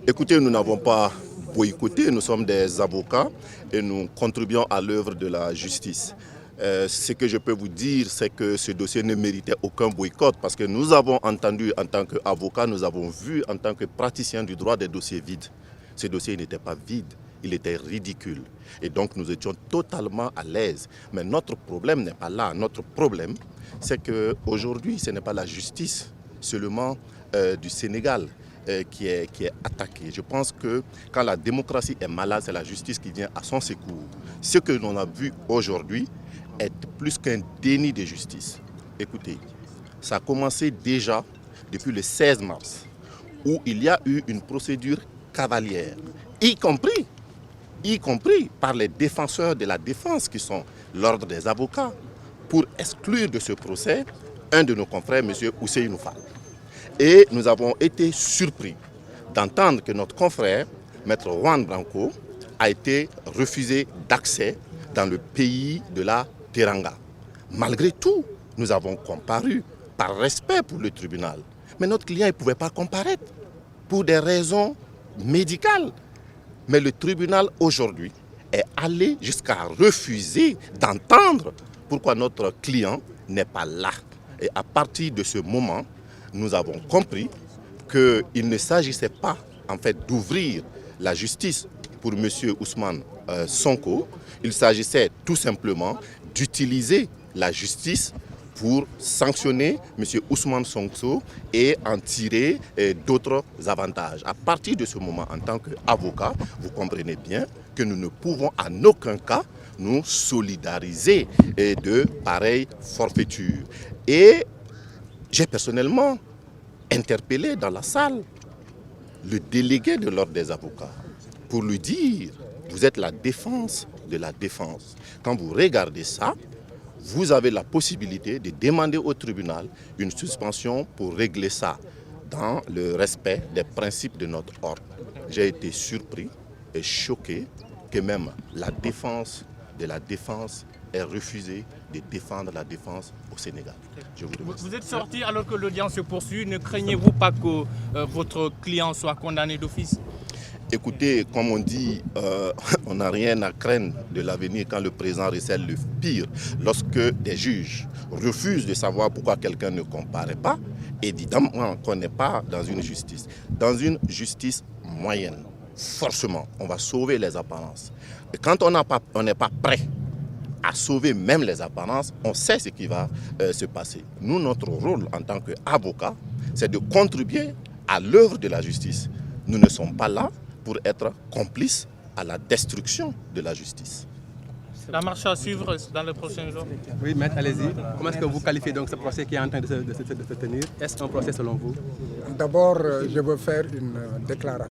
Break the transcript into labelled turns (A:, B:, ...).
A: Écoutez, nous n'avons pas boycotté, nous sommes des avocats et nous contribuons à l'œuvre de la justice. Ce que je peux vous dire, c'est que ce dossier ne méritait aucun boycott parce que nous avons entendu en tant qu'avocats, nous avons vu en tant que praticiens du droit des dossiers vides. Ce dossier n'était pas vide, il était ridicule. Et donc nous étions totalement à l'aise. Mais notre problème n'est pas là. Notre problème, c'est qu'aujourd'hui, ce n'est pas la justice seulement du Sénégal qui est attaquée. Je pense que quand la démocratie est malade, c'est la justice qui vient à son secours. Ce que l'on a vu aujourd'hui est plus qu'un déni de justice. Écoutez, ça a commencé déjà depuis le 16 mars, où il y a eu une procédure cavalière, y compris par les défenseurs de la défense, qui sont l'ordre des avocats, pour exclure de ce procès un de nos confrères, M. Ousseynou Fall. Et nous avons été surpris d'entendre que notre confrère, Maître Juan Branco, a été refusé d'accès dans le pays de la Teranga. Malgré tout, nous avons comparu par respect pour le tribunal. Mais notre client ne pouvait pas comparaître pour des raisons médicales. Mais le tribunal aujourd'hui est allé jusqu'à refuser d'entendre pourquoi notre client n'est pas là. Et à partir de ce moment, nous avons compris qu'il ne s'agissait pas en fait d'ouvrir la justice pour M. Ousmane Sonko. Il s'agissait tout simplement d'utiliser la justice pour sanctionner M. Ousmane Sonko et en tirer d'autres avantages. À partir de ce moment, en tant qu'avocat, vous comprenez bien que nous ne pouvons en aucun cas nous solidariser de pareilles forfaitures. Et j'ai personnellement interpellé dans la salle le délégué de l'ordre des avocats pour lui dire: vous êtes la défense de la défense. Quand vous regardez ça, vous avez la possibilité de demander au tribunal une suspension pour régler ça dans le respect des principes de notre ordre. J'ai été surpris et choqué que même la défense de la défense ait refusé de défendre la défense au Sénégal. Je vous remercie.
B: Vous êtes sorti alors que l'audience se poursuit. Ne craignez-vous pas que votre client soit condamné d'office?
A: Écoutez, comme on dit, on n'a rien à craindre de l'avenir quand le présent recèle le pire. Lorsque des juges refusent de savoir pourquoi quelqu'un ne comparaît pas, évidemment qu'on n'est pas dans une justice. Dans une justice moyenne, forcément, on va sauver les apparences. Et quand on n'est pas prêt à sauver même les apparences, on sait ce qui va se passer. Nous, notre rôle en tant qu'avocats, c'est de contribuer à l'œuvre de la justice. Nous ne sommes pas là pour être complices à la destruction de la justice.
B: La marche à suivre dans les prochains jours.
C: Oui, maître, allez-y. Comment est-ce que vous qualifiez donc ce procès qui est en train de se tenir? Est-ce un procès selon vous?
D: D'abord, je veux faire une déclaration.